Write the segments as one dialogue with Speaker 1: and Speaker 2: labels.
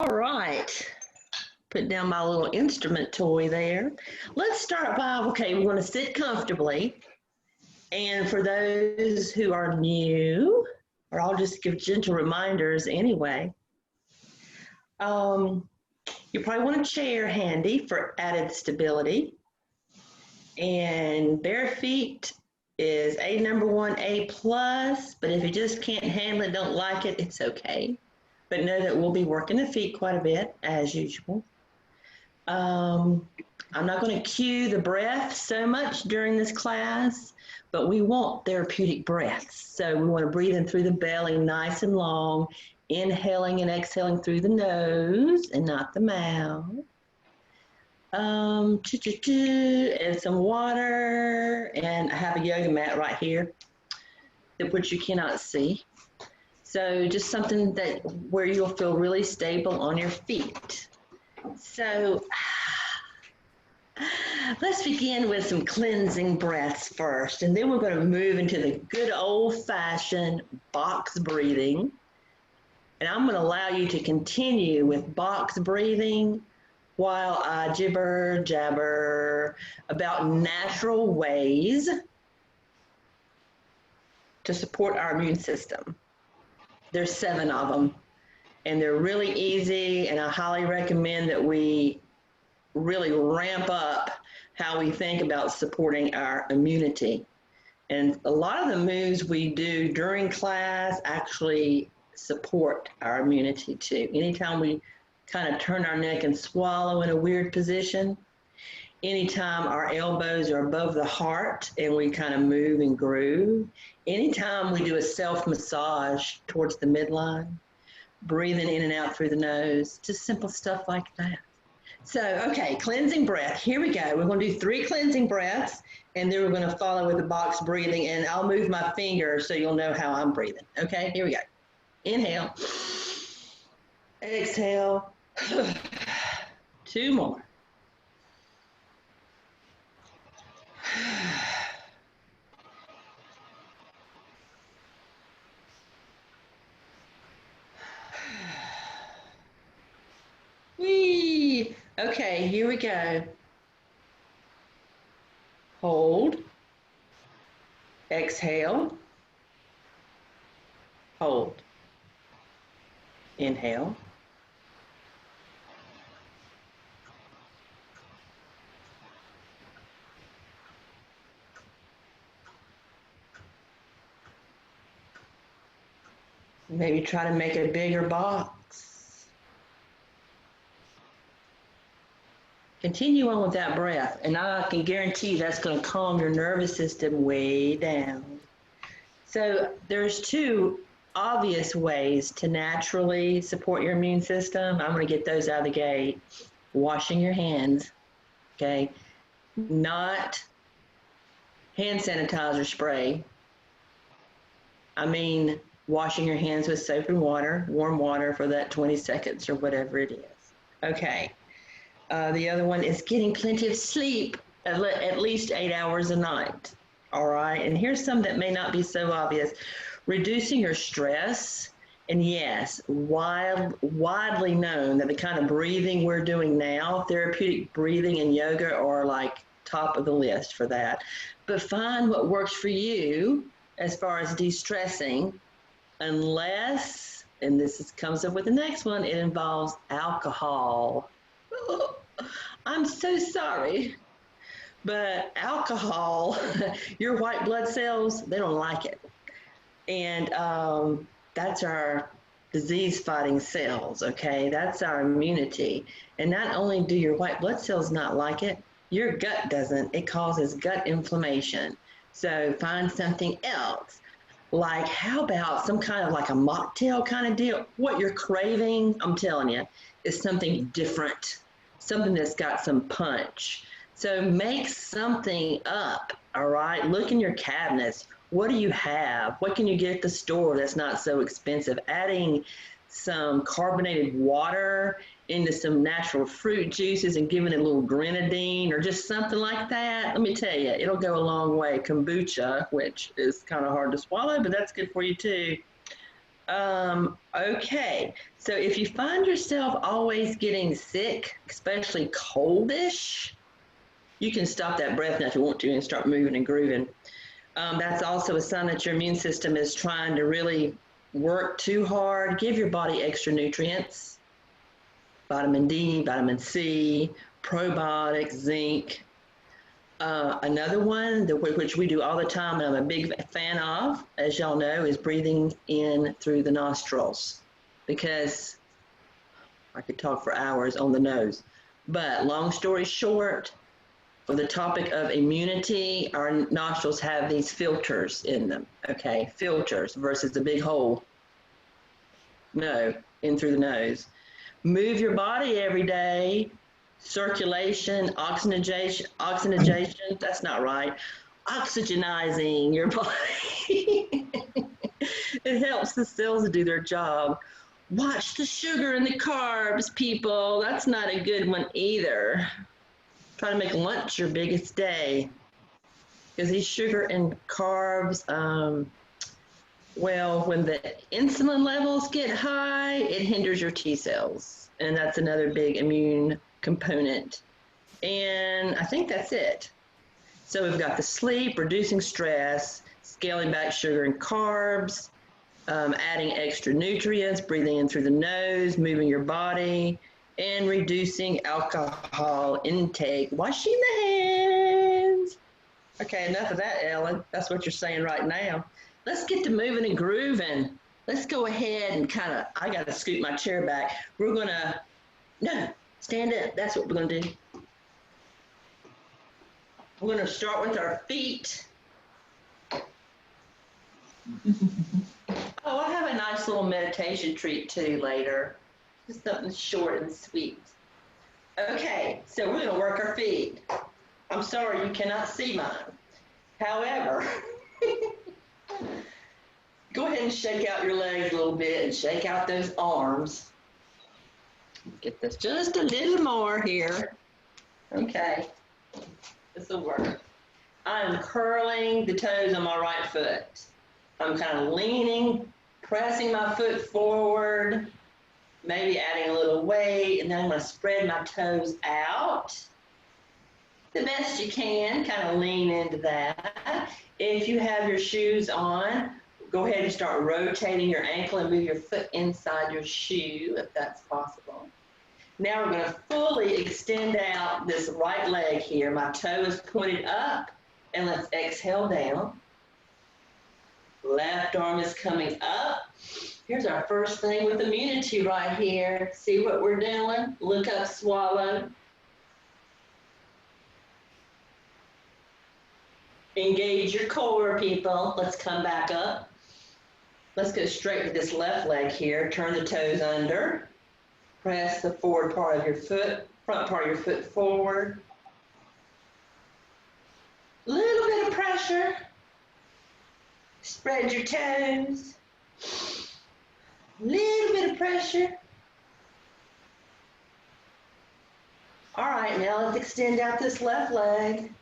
Speaker 1: right. Put down my little instrument toy there. Let's start by, okay, we're going to sit comfortably. And for those who are new, or I'll just give gentle reminders anyway, you probably want a chair handy for added stability. And bare feet is a number one, A plus, but if you just can't handle it, don't like it, it's okay. But know that we'll be working the feet quite a bit, as usual. I'm not going to cue the breath so much during this class, but we want therapeutic breaths. So we want to breathe in through the belly nice and long, inhaling and exhaling through the nose and not the mouth. And some water, and I have a yoga mat right here, which you cannot see. So just something that where you'll feel really stable on your feet. So let's begin with some cleansing breaths first, and then we're going to move into the good old-fashioned box breathing. And I'm going to allow you to continue with box breathing while I jibber jabber about natural ways to support our immune system. There's 7 of them, and they're really easy, and I highly recommend that we really ramp up how we think about supporting our immunity. And a lot of the moves we do during class actually support our immunity too. Anytime we kind of turn our neck and swallow in a weird position, anytime our elbows are above the heart and we kind of move and groove, anytime we do a self-massage towards the midline, breathing in and out through the nose, just simple stuff like that. So, okay, cleansing breath. Here we go. We're going to do 3 cleansing breaths, and then we're going to follow with the box breathing, and I'll move my fingers so you'll know how I'm breathing. Okay, here we go. Inhale. Exhale. 2 more. Whee! Okay, here we go. Hold. Exhale. Hold. Inhale. Maybe try to make a bigger box. Continue on with that breath, and I can guarantee that's going to calm your nervous system way down. So there's 2 obvious ways to naturally support your immune system. I'm going to get those out of the gate. Washing your hands, okay? Not hand sanitizer spray. I mean washing your hands with soap and water, warm water for that 20 seconds or whatever it is. Okay. The other one is getting plenty of sleep, at least 8 hours a night. All right. And here's some that may not be so obvious. Reducing your stress. And yes, widely known that the kind of breathing we're doing now, therapeutic breathing and yoga, are like top of the list for that. But find what works for you as far as de-stressing, unless, and this comes up with the next one, it involves alcohol. I'm so sorry, but alcohol, your white blood cells, they don't like it. And that's our disease-fighting cells, okay? That's our immunity. And not only do your white blood cells not like it, your gut doesn't. It causes gut inflammation. So find something else. Like, how about some kind of like a mocktail kind of deal? What you're craving, I'm telling you, is something different, something that's got some punch. So make something up, all right? Look in your cabinets. What do you have? What can you get at the store that's not so expensive? Adding some carbonated water into some natural fruit juices and giving it a little grenadine or just something like that. Let me tell you, it'll go a long way. Kombucha, which is kind of hard to swallow, but that's good for you too. Okay, so if you find yourself always getting sick, especially coldish, you can stop that breath now if you want to and start moving and grooving. That's also a sign that your immune system is trying to really work too hard. Give your body extra nutrients, vitamin D, vitamin C, probiotics, zinc. Another one, which we do all the time, and I'm a big fan of, as y'all know, is breathing in through the nostrils, because I could talk for hours on the nose. But long story short, for the topic of immunity, our nostrils have these filters in them, okay? Filters versus a big hole. No, in through the nose. Move your body every day. Circulation, oxygenation, that's not right. Oxygenizing your body. It helps the cells do their job. Watch the sugar and the carbs, people. That's not a good one either. Try to make lunch your biggest day. Because these sugar and carbs, well, when the insulin levels get high, it hinders your T cells. And that's another big immune component. And I think that's it. So we've got the sleep, reducing stress, scaling back sugar and carbs, adding extra nutrients, breathing in through the nose, moving your body, and reducing alcohol intake, washing the hands. Okay, enough of that, Ellen. That's what you're saying right now. Let's get to moving and grooving. Let's go ahead and I got to scoot my chair back. We're going to, no, stand up. That's what we're going to do. We're going to start with our feet. Oh, I have a nice little meditation treat too later. Just something short and sweet. Okay, so we're going to work our feet. I'm sorry you cannot see mine. However, go ahead and shake out your legs a little bit and shake out those arms. Get this just a little more here. Okay, this will work. I'm curling the toes on my right foot. I'm kind of leaning, pressing my foot forward, maybe adding a little weight, and then I'm going to spread my toes out the best you can, kind of lean into that. If you have your shoes on, go ahead and start rotating your ankle and move your foot inside your shoe if that's possible. Now we're going to fully extend out this right leg here. My toe is pointed up, and let's exhale down. Left arm is coming up. Here's our first thing with immunity right here. See what we're doing? Look up, swallow. Engage your core, people. Let's come back up. Let's go straight with this left leg here. Turn the toes under. Press the forward part of your foot, front part of your foot forward. Little bit of pressure. Spread your toes. Little bit of pressure. All right, now let's extend out this left leg.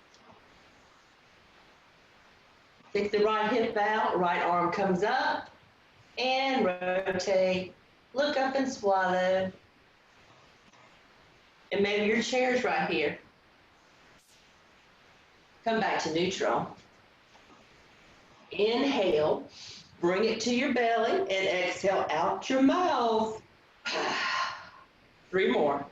Speaker 1: Take the right hip out, right arm comes up, and rotate. Look up and swallow. And maybe your chair's right here. Come back to neutral. Inhale, bring it to your belly, and exhale out your mouth. 3 more.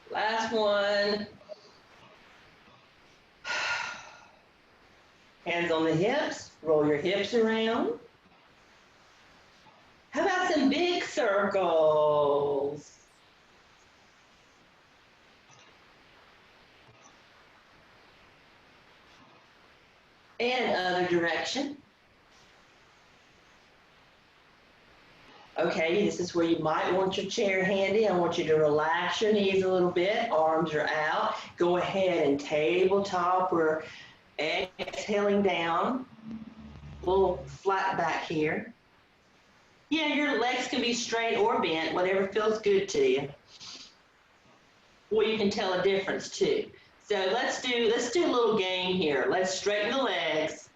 Speaker 1: Last one. Hands on the hips, roll your hips around. How about some big circles? And other direction. Okay, this is where you might want your chair handy. I want you to relax your knees a little bit. Arms are out. Go ahead and tabletop or exhaling down. A little flat back here. Yeah, your legs can be straight or bent, whatever feels good to you. well, you can tell a difference too. So let's do a little game here. Let's straighten the legs,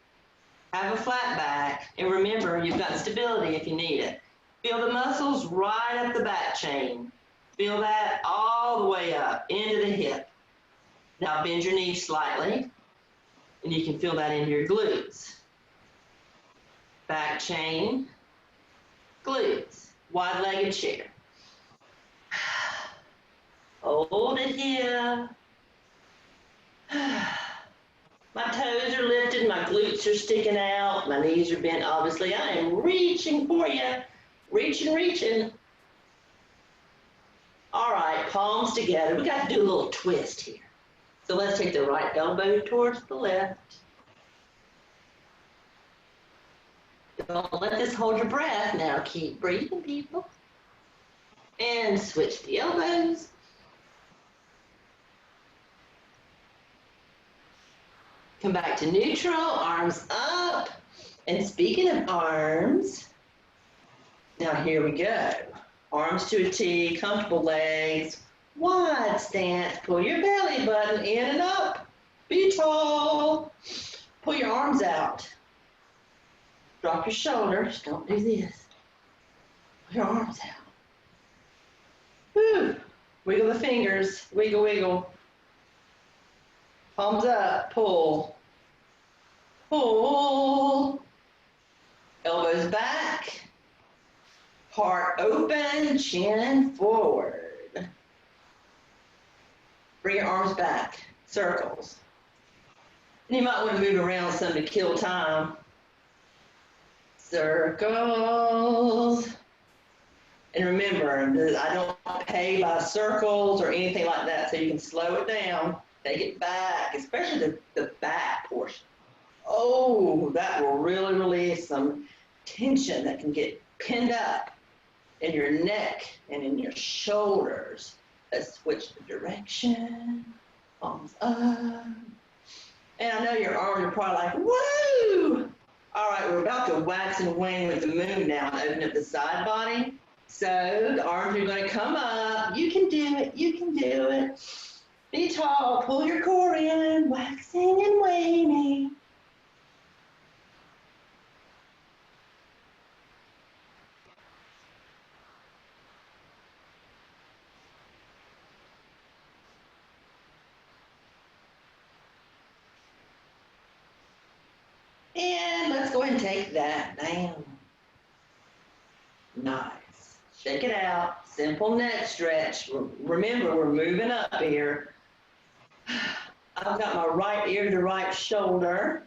Speaker 1: have a flat back, and remember, you've got stability if you need it. Feel the muscles right up the back chain. Feel that all the way up into the hip. Now bend your knees slightly, and you can feel that into your glutes. Back chain, glutes, wide-legged chair. Hold it here. My toes are lifted, my glutes are sticking out, my knees are bent. Obviously, I am reaching for you. Reaching. All right, palms together. We got to do a little twist here. So let's take the right elbow towards the left. Don't let this hold your breath. Now keep breathing, people. And switch the elbows. Come back to neutral, arms up. And speaking of arms, now here we go. Arms to a T, comfortable legs, wide stance. Pull your belly button in and up. Be tall. Pull your arms out. Drop your shoulders. Don't do this. Pull your arms out. Woo. Wiggle the fingers. Wiggle, wiggle. Palms up. Pull. Pull. Elbows back. Heart open, chin forward. Bring your arms back, circles. And you might want to move around some to kill time. Circles. And remember, I don't pay by circles or anything like that, so you can slow it down, take it back, especially the back portion. Oh, that will really release some tension that can get pinned up in your neck and in your shoulders. Let's switch the direction, palms up. And I know your arms are probably like, woo! All right, we're about to wax and wane with the moon now and open up the side body. So the arms are gonna come up. You can do it, you can do it. Be tall, pull your core in, waxing and waning. And let's go ahead and take that down. Nice. Shake it out. Simple neck stretch. Remember, we're moving up here. I've got my right ear to right shoulder.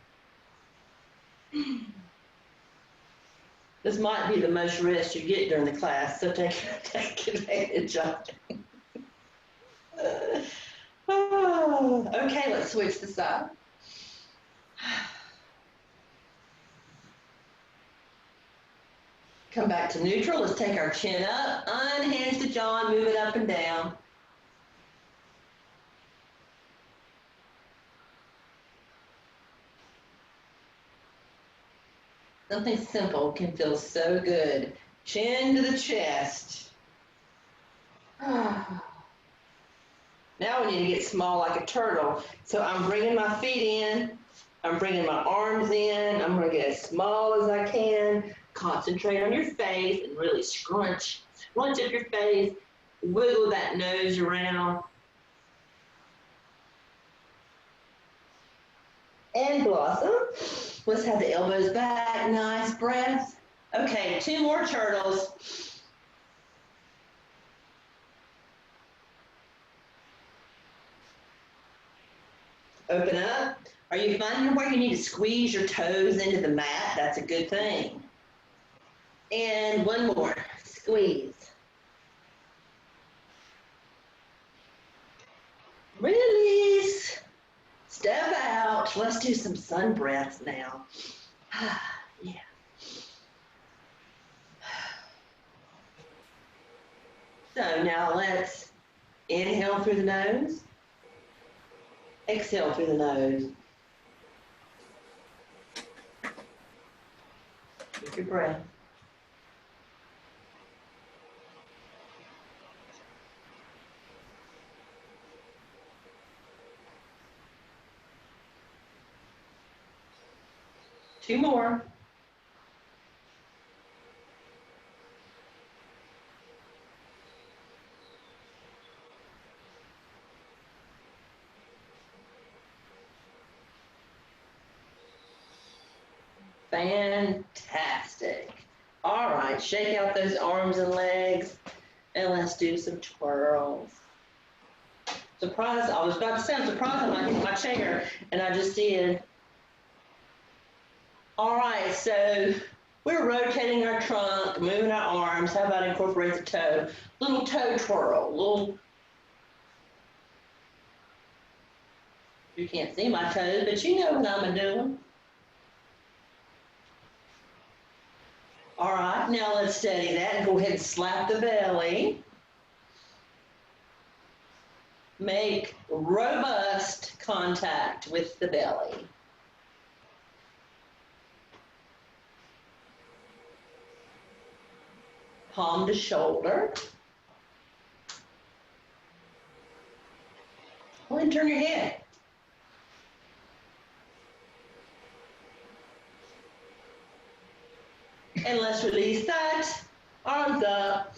Speaker 1: This might be the most rest you get during the class, so take advantage of it. Okay, let's switch the side. Come back to neutral. Let's take our chin up, unhinge the jaw, move it up and down. Something simple can feel so good. Chin to the chest. Now we need to get small like a turtle. So I'm bringing my feet in. I'm bringing my arms in. I'm going to get as small as I can. Concentrate on your face and really scrunch up your face. Wiggle that nose around. And blossom. Let's have the elbows back. Nice breath. Okay, 2 more turtles. Open up. Are you finding where you need to squeeze your toes into the mat? That's a good thing. And 1 more. Squeeze. Release. Step out. Let's do some sun breaths now. Yeah. So now let's inhale through the nose. Exhale through the nose. Keep your breath. 2 more. Fantastic. All right, shake out those arms and legs, and let's do some twirls. Surprise, I was about to say I'm surprised when I hit my chair, and I just did. All right, so we're rotating our trunk, moving our arms. How about incorporate the toe? Little toe twirl, little. You can't see my toes, but you know what I'm doing. All right, now let's steady that and go ahead and slap the belly. Make robust contact with the belly. Palm to shoulder. Go ahead and turn your head. And let's release that. Arms up.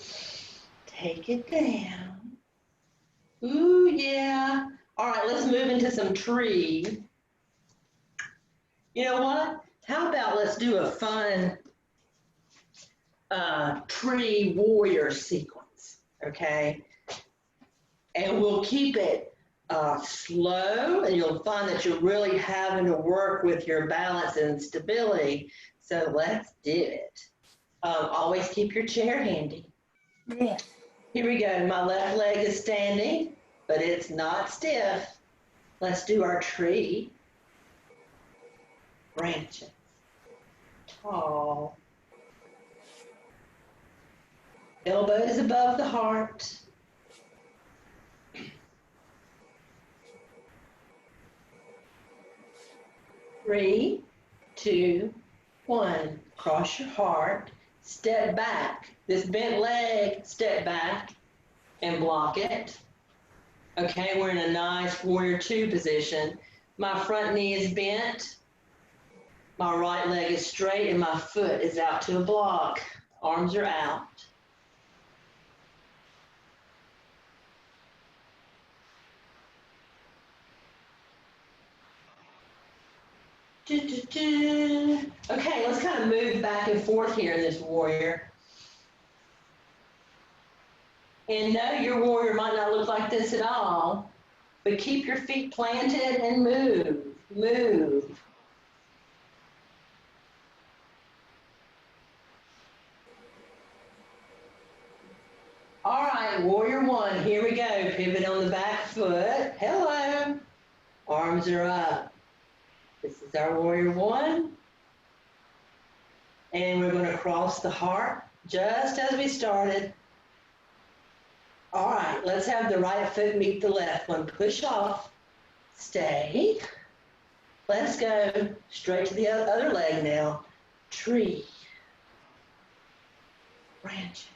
Speaker 1: Take it down. Ooh, yeah. All right, let's move into some tree. You know what? How about let's do a fun tree warrior sequence, okay? And we'll keep it slow, and you'll find that you're really having to work with your balance and stability. So let's do it. Always keep your chair handy.
Speaker 2: Yeah.
Speaker 1: Here we go. My left leg is standing, but it's not stiff. Let's do our tree. Branches. Tall. Elbows above the heart. 3, 2, 1. Cross your heart. Step back. This bent leg, step back and block it. Okay, we're in a nice warrior 2 position. My front knee is bent. My right leg is straight and my foot is out to a block. Arms are out. Okay, let's kind of move back and forth here in this warrior. And no, your warrior might not look like this at all, but keep your feet planted and move, move. All right, warrior 1, here we go. Pivot on the back foot. Hello. Arms are up. This is our warrior 1. And we're going to cross the heart just as we started. All right, let's have the right foot meet the left one. Push off, stay. Let's go straight to the other leg now. Tree, branches.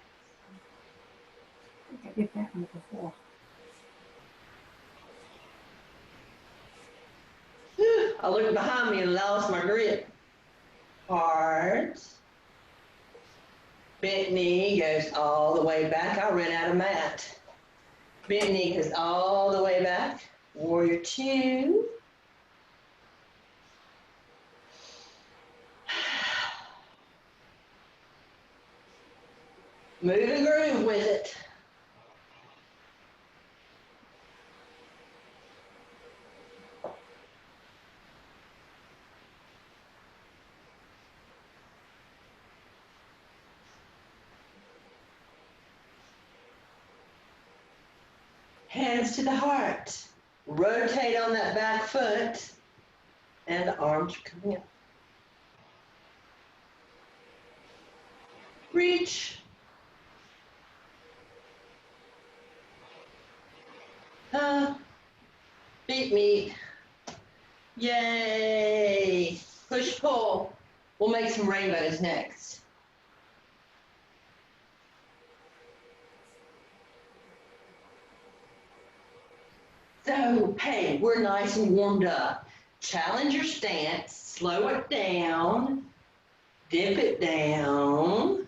Speaker 2: I did that one before.
Speaker 1: I looked behind me and lost my grip. Heart. Bent knee goes all the way back. I ran out of mat. Bent knee goes all the way back. Warrior 2. Move and groove with it. Hands to the heart. Rotate on that back foot. And the arms are coming up. Reach. Beat me. Yay. Push, pull. We'll make some rainbows next. So, hey, we're nice and warmed up. challenge your stance, slow it down, dip it down.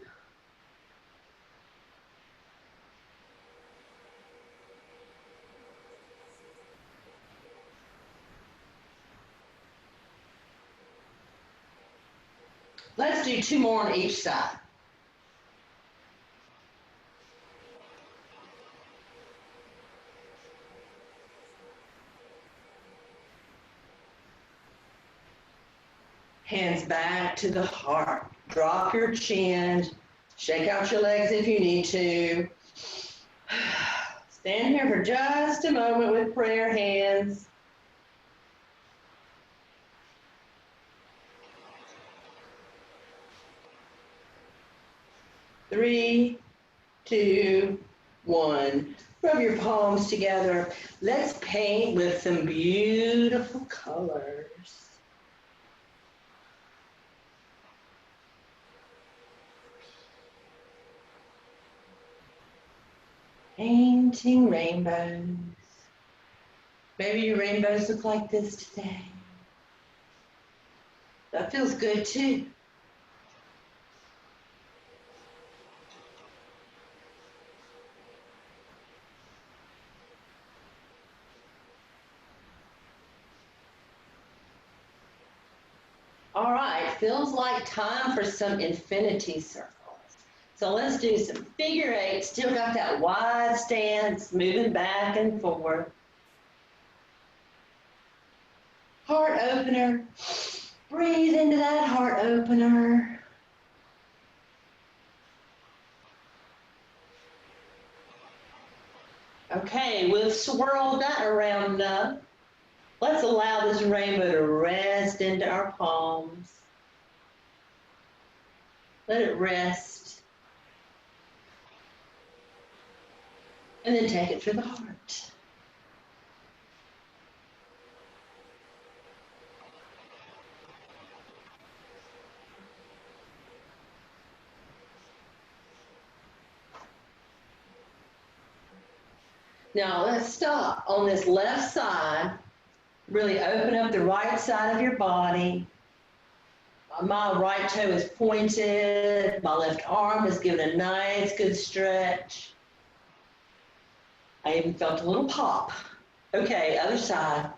Speaker 1: Let's do 2 more on each side. Hands back to the heart. Drop your chin. Shake out your legs if you need to. Stand here for just a moment with prayer hands. Three, two, one. Rub your palms together. Let's paint with some beautiful colors. Painting rainbows. Maybe your rainbows look like this today. That feels good too. All right, feels like time for some infinity circles. So let's do some figure eight. Still got that wide stance, moving back and forth. Heart opener. Breathe into that heart opener. Okay, we've swirled that around enough. Let's allow this rainbow to rest into our palms. Let it rest. And then take it to the heart. Now let's stop on this left side. Really open up the right side of your body. My right toe is pointed. My left arm is given a nice, good stretch. I even felt a little pop. Okay, other side.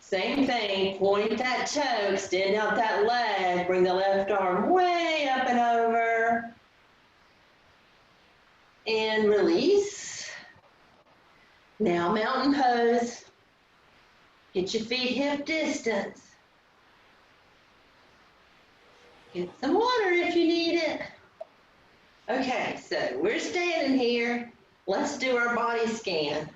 Speaker 1: Same thing. Point that toe, extend out that leg, bring the left arm way up and over. And release. Now mountain pose. Get your feet hip distance. Get some water if you need it. Okay, so we're standing here. Let's do our body scan.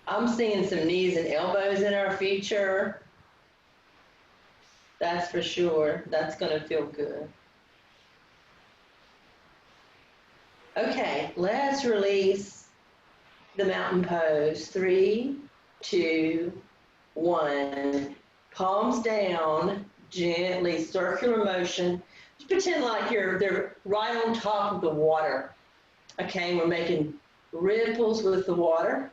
Speaker 1: I'm seeing some knees and elbows in our future. That's for sure. That's going to feel good. Okay, let's release the mountain pose. 3, 2, 1. Palms down, gently, circular motion. Just pretend like they're right on top of the water. Okay, we're making ripples with the water.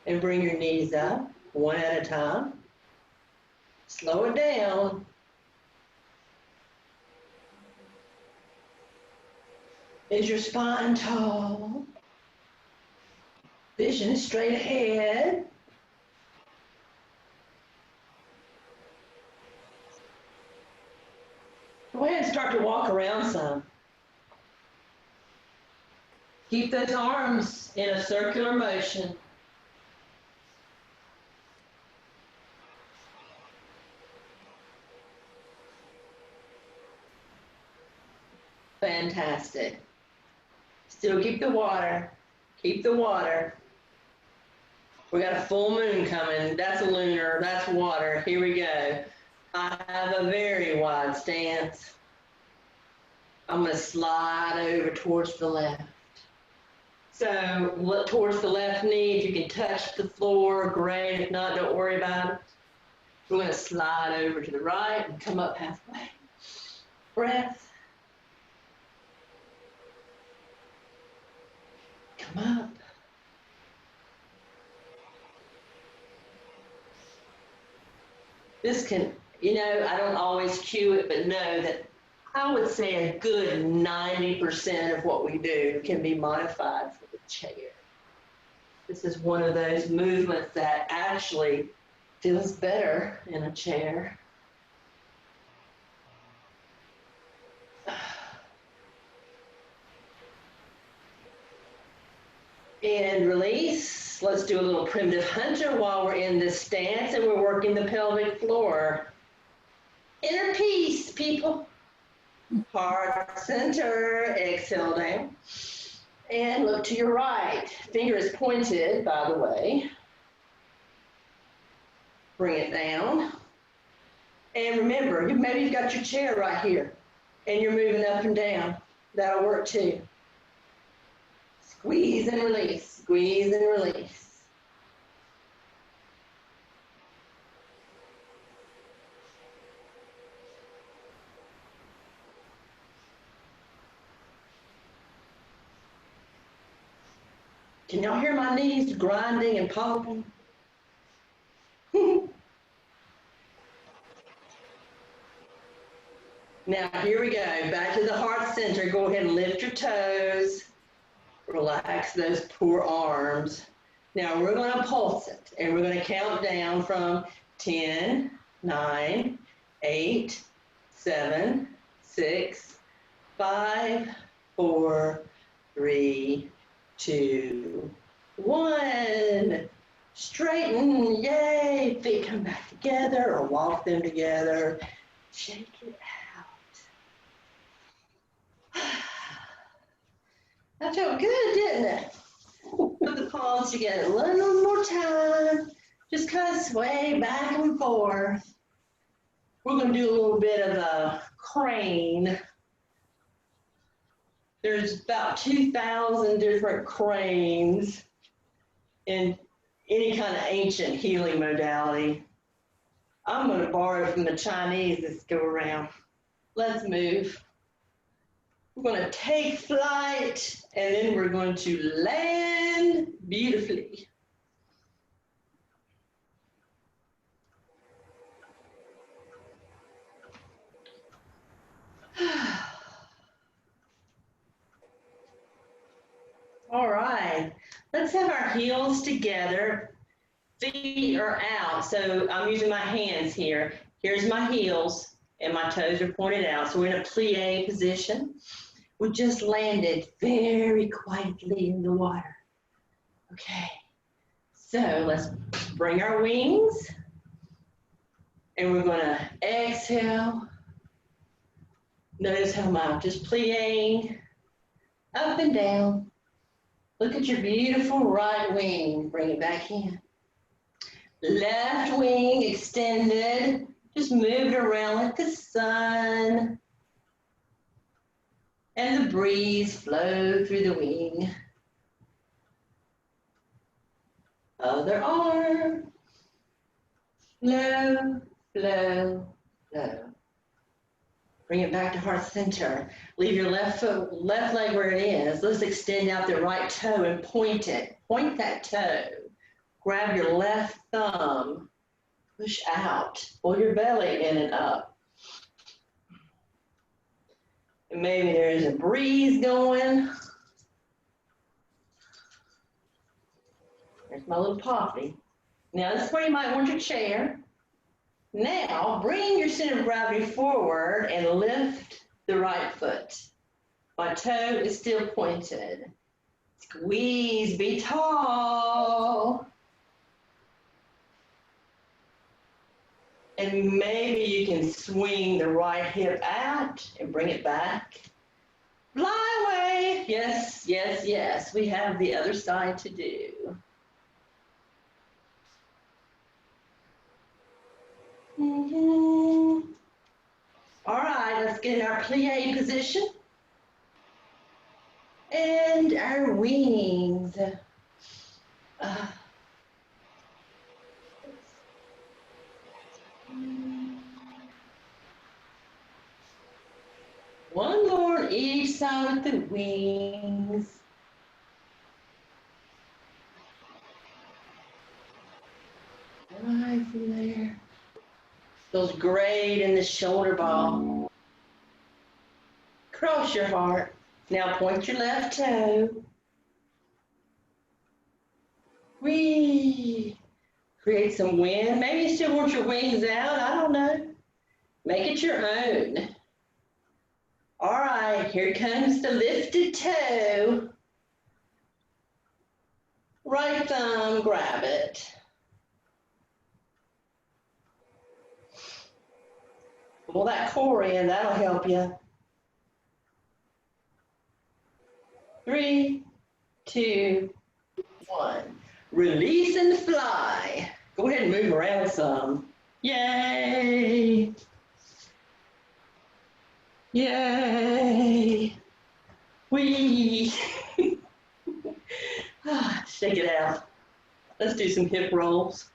Speaker 1: And bring your knees up, one at a time. Slow it down. Is your spine tall? Vision is straight ahead. Go ahead and start to walk around some. Keep those arms in a circular motion. Fantastic. Still keep the water. Keep the water. We got a full moon coming. That's a lunar. That's water. Here we go. I have a very wide stance. I'm going to slide over towards the left. So look towards the left knee. If you can touch the floor, great. If not, don't worry about it. We're going to slide over to the right and come up halfway. Breath. Come up. This can, you know, I don't always cue it, but know that I would say a good 90% of what we do can be modified for the chair. This is one of those movements that actually feels better in a chair. And release. Let's do a little primitive hunter while we're in this stance and we're working the pelvic floor. Inner peace, people. Heart center, exhale down. And look to your right. Finger is pointed, by the way. Bring it down. And remember, maybe you've got your chair right here and you're moving up and down. That'll work too. Squeeze and release, squeeze and release. Can y'all hear my knees grinding and popping? Now, here we go. Back to the heart center. Go ahead and lift your toes. Relax those poor arms. Now, we're going to pulse it, and we're going to count down from 10, 9, 8, 7, 6, 5, 4, 3, 2, 1. Straighten, yay. Feet come back together or walk them together. Shake it out. That felt good, didn't it? Put the palms together a little more time. Just kind of sway back and forth. We're going to do a little bit of a crane. There's about 2,000 different cranes in any kind of ancient healing modality. I'm going to borrow from the Chinese this go around. Let's move. We're going to take flight, and then we're going to land beautifully. All right, let's have our heels together. Feet are out, so I'm using my hands here. Here's my heels, and my toes are pointed out. So we're in a plie position. We just landed very quietly in the water. Okay, so let's bring our wings, and we're gonna exhale. Notice how I'm just plieing up and down. Look at your beautiful right wing. Bring it back in. Left wing extended. Just move it around like the sun. And the breeze flow through the wing. Other arm. Flow, flow, flow. Bring it back to heart center. Leave your left leg where it is. Let's extend out the right toe and point it. Point that toe. Grab your left thumb. Push out. Pull your belly in and up. And maybe there's a breeze going. There's my little poppy. Now this is where you might want your chair. Now, bring your center of gravity forward and lift the right foot. My toe is still pointed. Squeeze, be tall. And maybe you can swing the right hip out and bring it back. Fly away. Yes, yes, yes. We have the other side to do. All right, let's get in our plie position. And our wings. One more on each side with the wings. there. Feels great in the shoulder ball. Cross your heart. Now point your left toe. Whee! Create some wind. Maybe you still want your wings out. I don't know. Make it your own. All right, here comes the lifted toe. Right thumb, grab it. Pull that core in, that'll help you. 3, 2, 1. Release and fly. Go ahead and move around some. Yay! Yay! Whee! Shake it out. Let's do some hip rolls.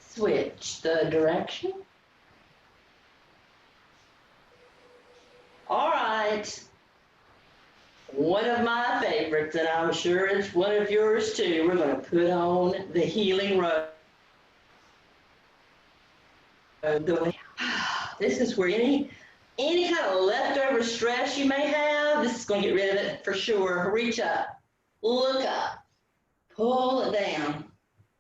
Speaker 1: Switch the direction. All right. One of my favorites, and I'm sure it's one of yours too. We're going to put on the healing robe. This is where any kind of leftover stress you may have, this is going to get rid of it for sure. Reach up, look up, pull it down.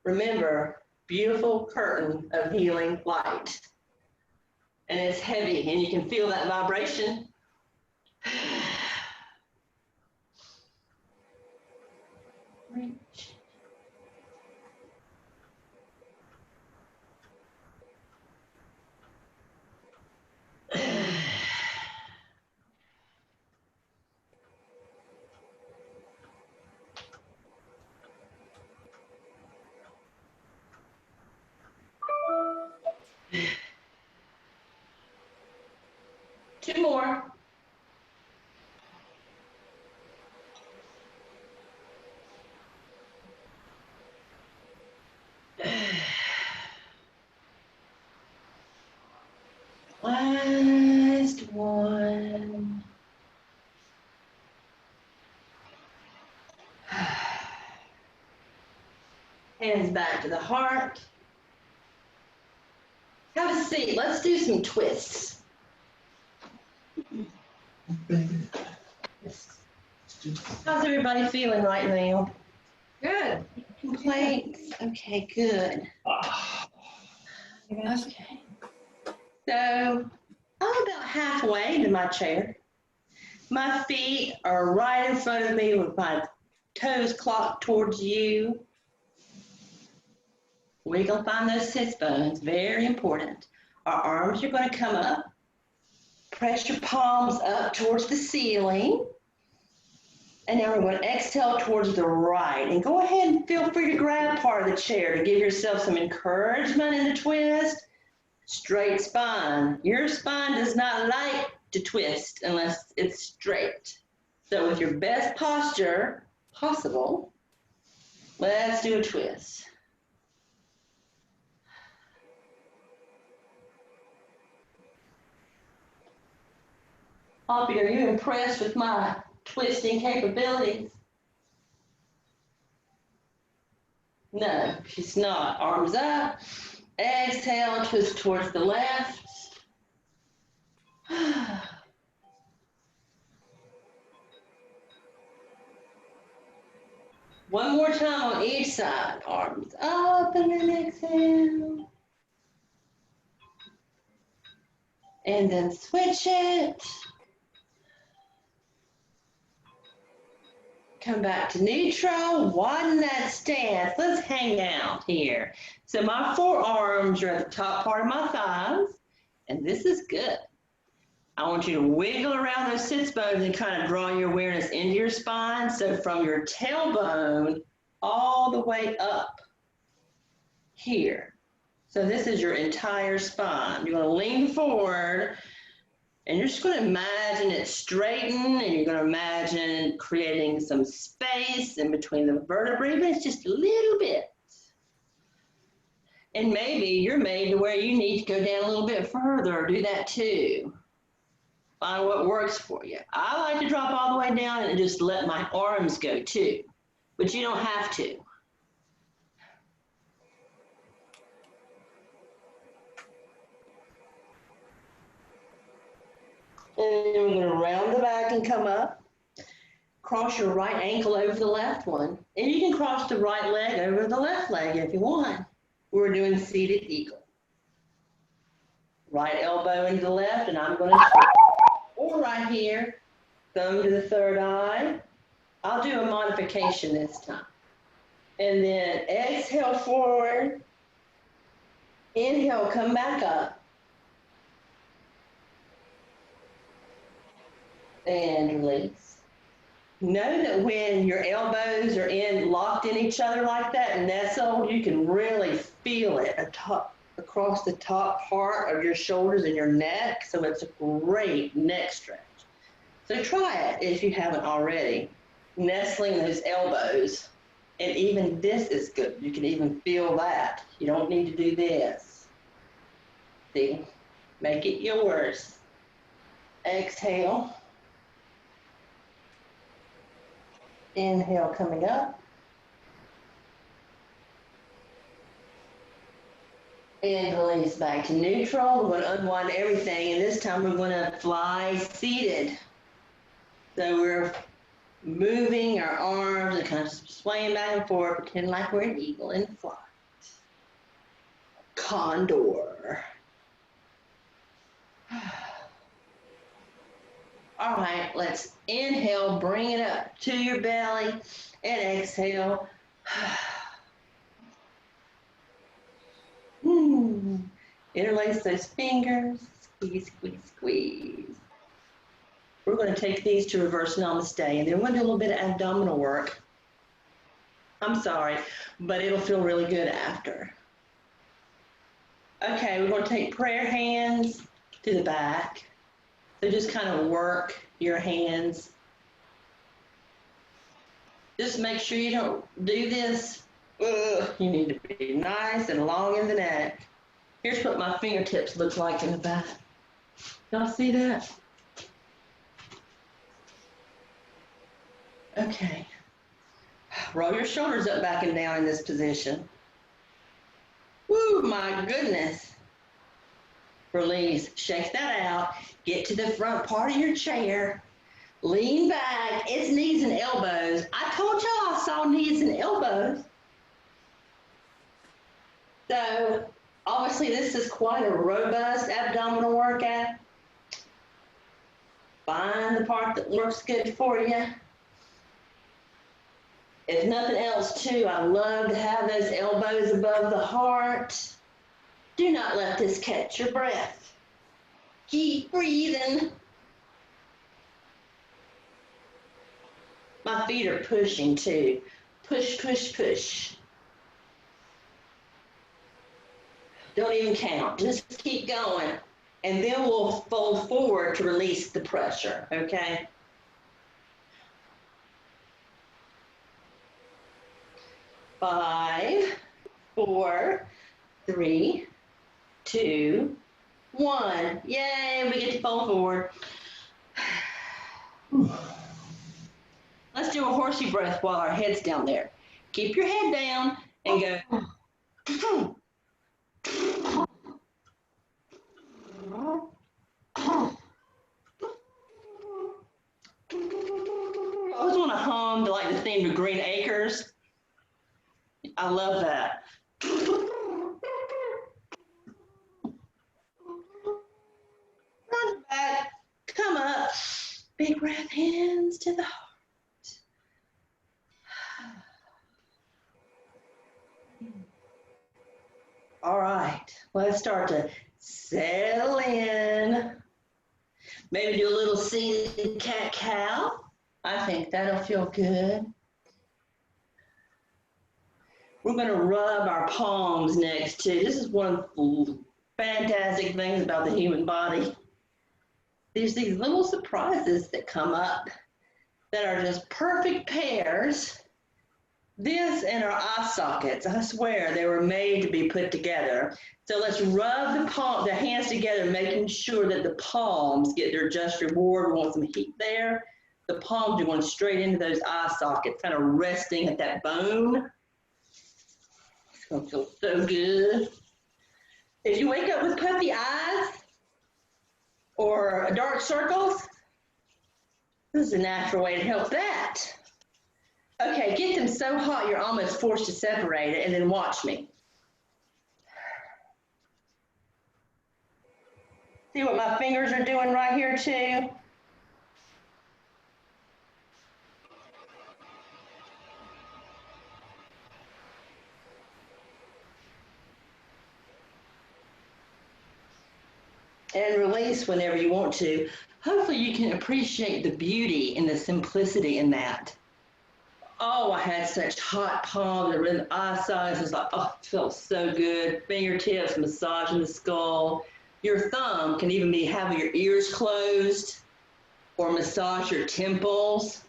Speaker 1: Remember, beautiful curtain of healing light. And it's heavy, and you can feel that vibration. Reach. Two more. Last one. Hands back to the heart. Have a seat. Let's do some twists. How's everybody feeling right now? Good. Complaints? Okay, good. Okay. So I'm about halfway to my chair. My feet are right in front of me with my toes clocked towards you. We're going to find those sits bones, very important. Our arms are going to come up. Press your palms up towards the ceiling. And now we're going to exhale towards the right. And go ahead and feel free to grab part of the chair to give yourself some encouragement in the twist. Straight spine. Your spine does not like to twist unless it's straight. So with your best posture possible, let's do a twist. Poppy, are you impressed with my twisting capabilities? No, she's not. Arms up. Exhale, twist towards the left. One more time on each side. Arms up and then exhale. And then switch it. Come back to neutral, widen that stance. Let's hang out here. So my forearms are at the top part of my thighs, and this is good. I want you to wiggle around those sits bones and kind of draw your awareness into your spine. So from your tailbone all the way up here. So this is your entire spine. You're going to lean forward. And you're just going to imagine it straighten, and you're going to imagine creating some space in between the vertebrae, but it's just a little bit. And maybe you're made to where you need to go down a little bit further. Do that too. Find what works for you. I like to drop all the way down and just let my arms go too, but you don't have to. And then we're going to round the back and come up. Cross your right ankle over the left one. And you can cross the right leg over the left leg if you want. We're doing seated eagle. Right elbow into the left, and I'm going to shift. Or right here, thumb to the third eye. I'll do a modification this time. And then exhale forward. Inhale, come back up. And release. Know that when your elbows are locked in each other like that and nestled, you can really feel it across the top part of your shoulders and your neck. So it's a great neck stretch. So try it if you haven't already. Nestling those elbows. And even this is good. You can even feel that. You don't need to do this. See? Make it yours. Exhale. Inhale, coming up. And release back to neutral. We're going to unwind everything, and this time we're going to fly seated. So we're moving our arms and kind of swaying back and forth, pretend like we're an eagle in flight. Condor. All right, let's inhale, bring it up to your belly, and exhale. Interlace those fingers, squeeze, squeeze, squeeze. We're going to take these to reverse namaste, and then we're going to do a little bit of abdominal work. I'm sorry, but it'll feel really good after. Okay, we're going to take prayer hands to the back. So just kind of work your hands. Just make sure you don't do this. You need to be nice and long in the neck. Here's what my fingertips look like in the back. Y'all see that? Okay. Roll your shoulders up, back and down in this position. Woo, my goodness. Release, shake that out. Get to the front part of your chair. Lean back. It's knees and elbows. I told y'all I saw knees and elbows. So obviously this is quite a robust abdominal workout. Find the part that works good for you. If nothing else too, I love to have those elbows above the heart. Do not let this catch your breath. Keep breathing. My feet are pushing too. Push, push, push. Don't even count. Just keep going. And then we'll fold forward to release the pressure, okay? Five, four, three, 2, 1. Yay, we get to fold forward. Let's do a horsey breath while our head's down there. Keep your head down and go. I always want to hum to like the theme of Green Acres. I love that. Run back, come up, big breath, hands to the heart. All right, let's start to settle in. Maybe do a little seated cat-cow. I think that'll feel good. We're going to rub our palms next too. This is one of the fantastic things about the human body. There's these little surprises that come up that are just perfect pairs This and our eye sockets, I swear they were made to be put together. So let's rub the hands together, making sure that the palms get their just reward. We want some heat there. The palms are going straight into those eye sockets, kind of resting at that bone. It's going to feel so good. If you wake up with puffy eyes or dark circles, this is a natural way to help that. Okay, get them so hot you're almost forced to separate it, and then watch me. See what my fingers are doing right here too? And release whenever you want to. Hopefully you can appreciate the beauty and the simplicity in that. Oh, I had such hot palms and eye sockets. It was like, oh, it felt so good. Fingertips, massaging the skull. Your thumb can even be having your ears closed or massage your temples.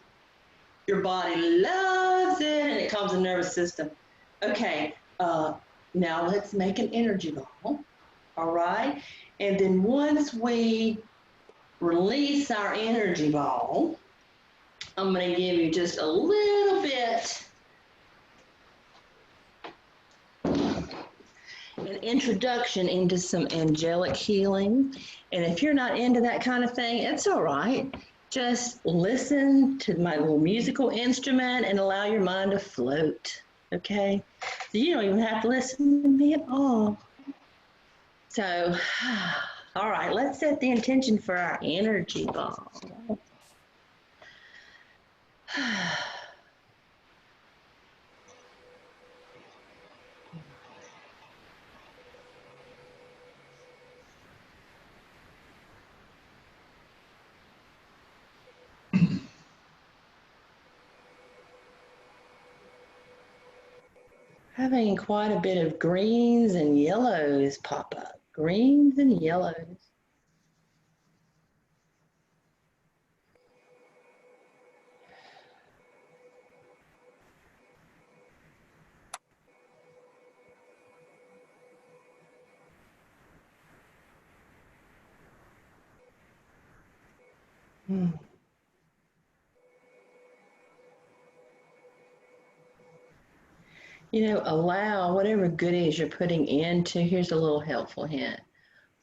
Speaker 1: Your body loves it and it calms the nervous system. Okay, now let's make an energy ball. All right, and then once we release our energy ball, I'm going to give you just a little bit an introduction into some angelic healing. And if you're not into that kind of thing, it's all right. Just listen to my little musical instrument and allow your mind to float, okay? So you don't even have to listen to me at all. So, all right, let's set the intention for our energy ball. Having quite a bit of greens and yellows pop up. Greens and yellows. You know, allow whatever goodies you're putting into, here's a little helpful hint.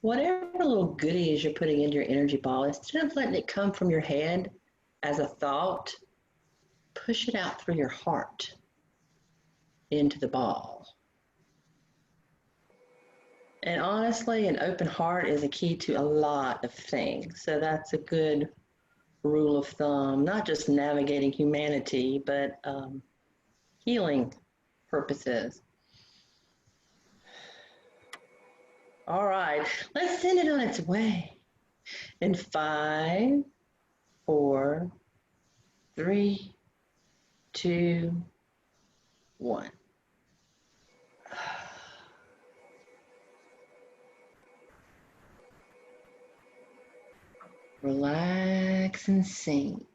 Speaker 1: Whatever little goodies you're putting into your energy ball, instead of letting it come from your head as a thought, push it out through your heart into the ball. And honestly, an open heart is a key to a lot of things. So that's a good rule of thumb, not just navigating humanity, but healing purposes. All right, let's send it on its way. In 5, 4, 3, 2, 1. Relax and sink.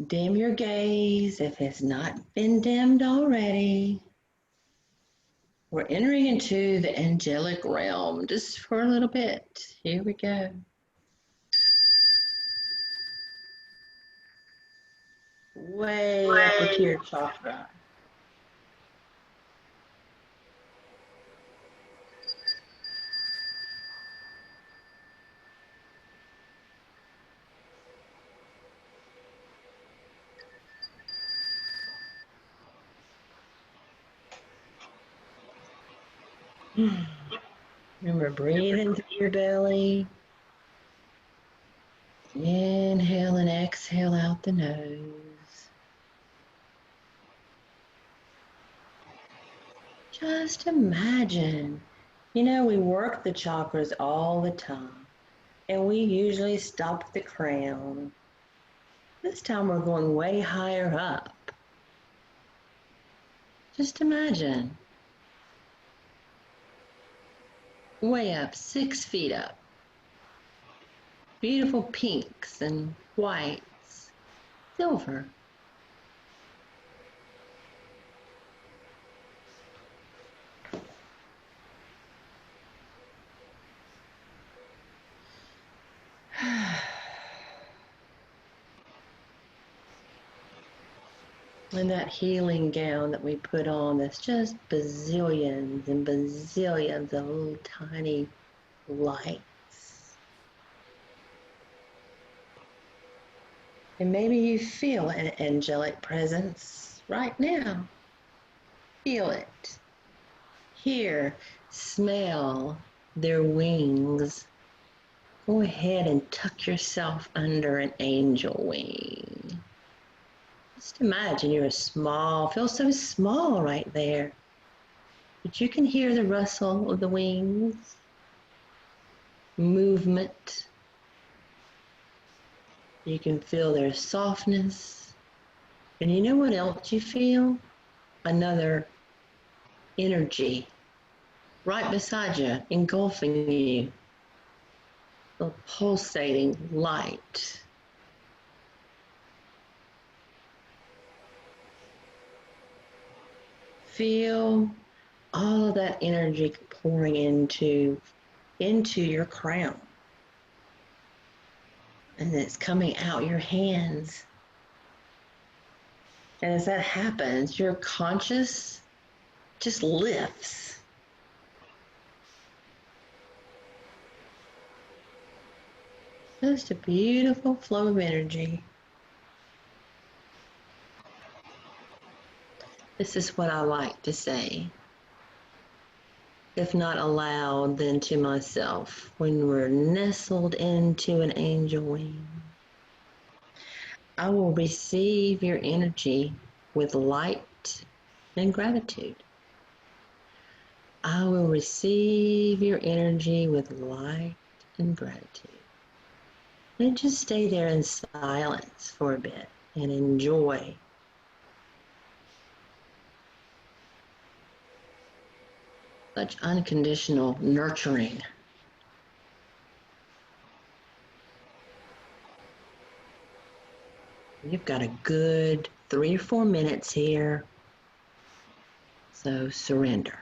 Speaker 1: Dim your gaze if it's not been dimmed already. We're entering into the angelic realm just for a little bit. Here we go. Way up into your chakra. Remember, breathe into your belly. Inhale and exhale out the nose. Just imagine. You know, we work the chakras all the time, and we usually stop at the crown. This time we're going way higher up. Just imagine. Way up, 6 feet up. Beautiful pinks and whites, silver. And that healing gown that we put on that's just bazillions and bazillions of little tiny lights. And maybe you feel an angelic presence right now. Feel it. Hear, smell their wings. Go ahead and tuck yourself under an angel wing. Just imagine you're feel so small right there. But you can hear the rustle of the wings, movement. You can feel their softness. And you know what else you feel? Another energy right beside you, engulfing you. The pulsating light. Feel all of that energy pouring into your crown. And it's coming out your hands. And as that happens, your conscious just lifts. Just a beautiful flow of energy. This is what I like to say. If not aloud, then to myself, when we're nestled into an angel wing. I will receive your energy with light and gratitude. I will receive your energy with light and gratitude. And just stay there in silence for a bit and enjoy. Such unconditional nurturing. You've got a good 3 or 4 minutes here, so surrender.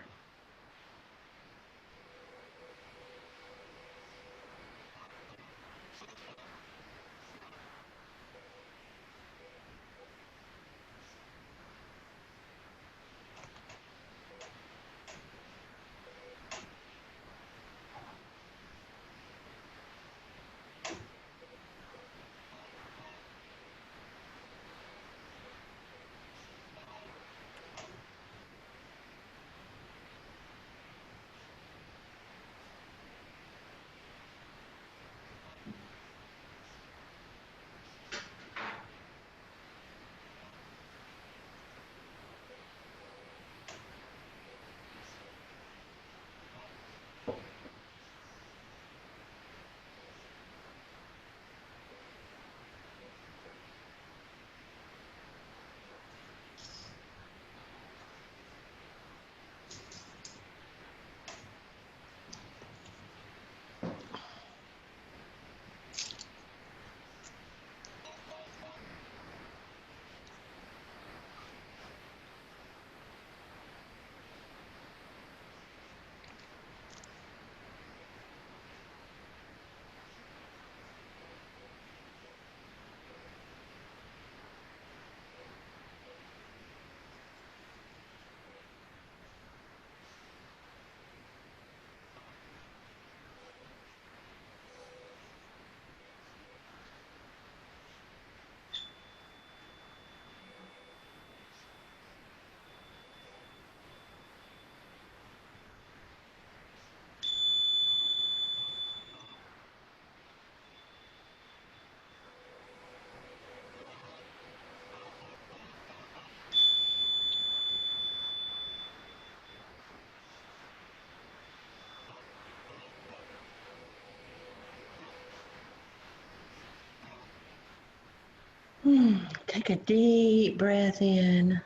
Speaker 1: Take a deep breath in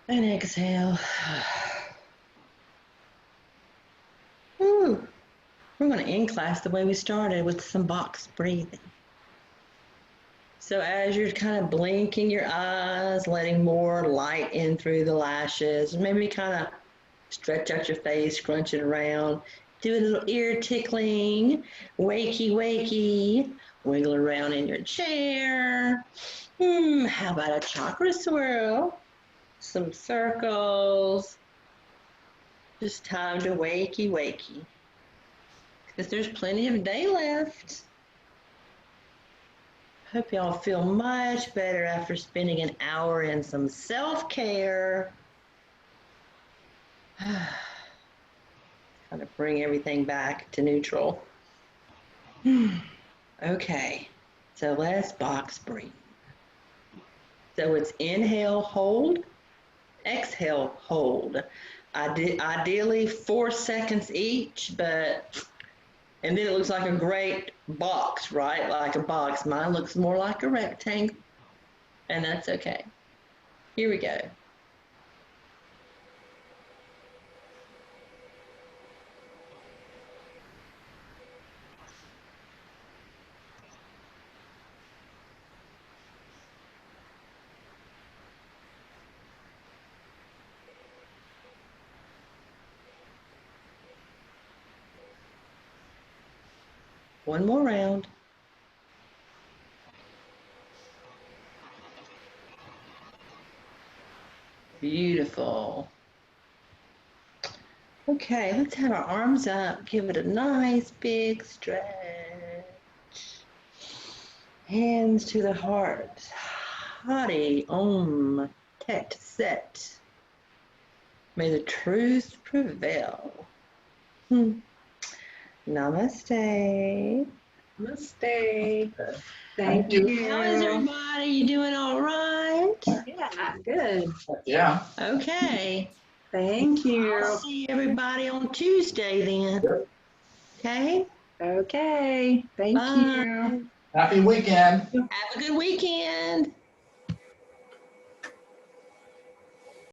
Speaker 1: and exhale. Whew. We're going to end class the way we started with some box breathing. So as you're kind of blinking your eyes, letting more light in through the lashes, maybe kind of stretch out your face, scrunch it around, do a little ear tickling, wakey, wakey, Wiggle around in your chair. How about a chakra swirl? Some circles. Just time to wakey wakey. Because there's plenty of day left. Hope y'all feel much better after spending an hour in some self-care. Kind of bring everything back to neutral. Okay, so let's box breathe. So it's inhale, hold, exhale, hold. Ideally 4 seconds each, and then it looks like a great box, right? Like a box. Mine looks more like a rectangle, and that's okay. Here we go. One more round. Beautiful. Okay, let's have our arms up. Give it a nice big stretch. Hands to the heart. Hadi Om Tet Set. May the truth prevail. Namaste.
Speaker 3: Namaste. Thank you.
Speaker 1: How is everybody? You doing all right?
Speaker 3: Yeah, good.
Speaker 4: Yeah.
Speaker 1: Okay.
Speaker 3: Thank
Speaker 1: I'll
Speaker 3: you.
Speaker 1: see everybody on Tuesday then. Okay?
Speaker 3: Okay. Thank you.
Speaker 1: Bye.
Speaker 4: Happy weekend.
Speaker 1: Have a good weekend.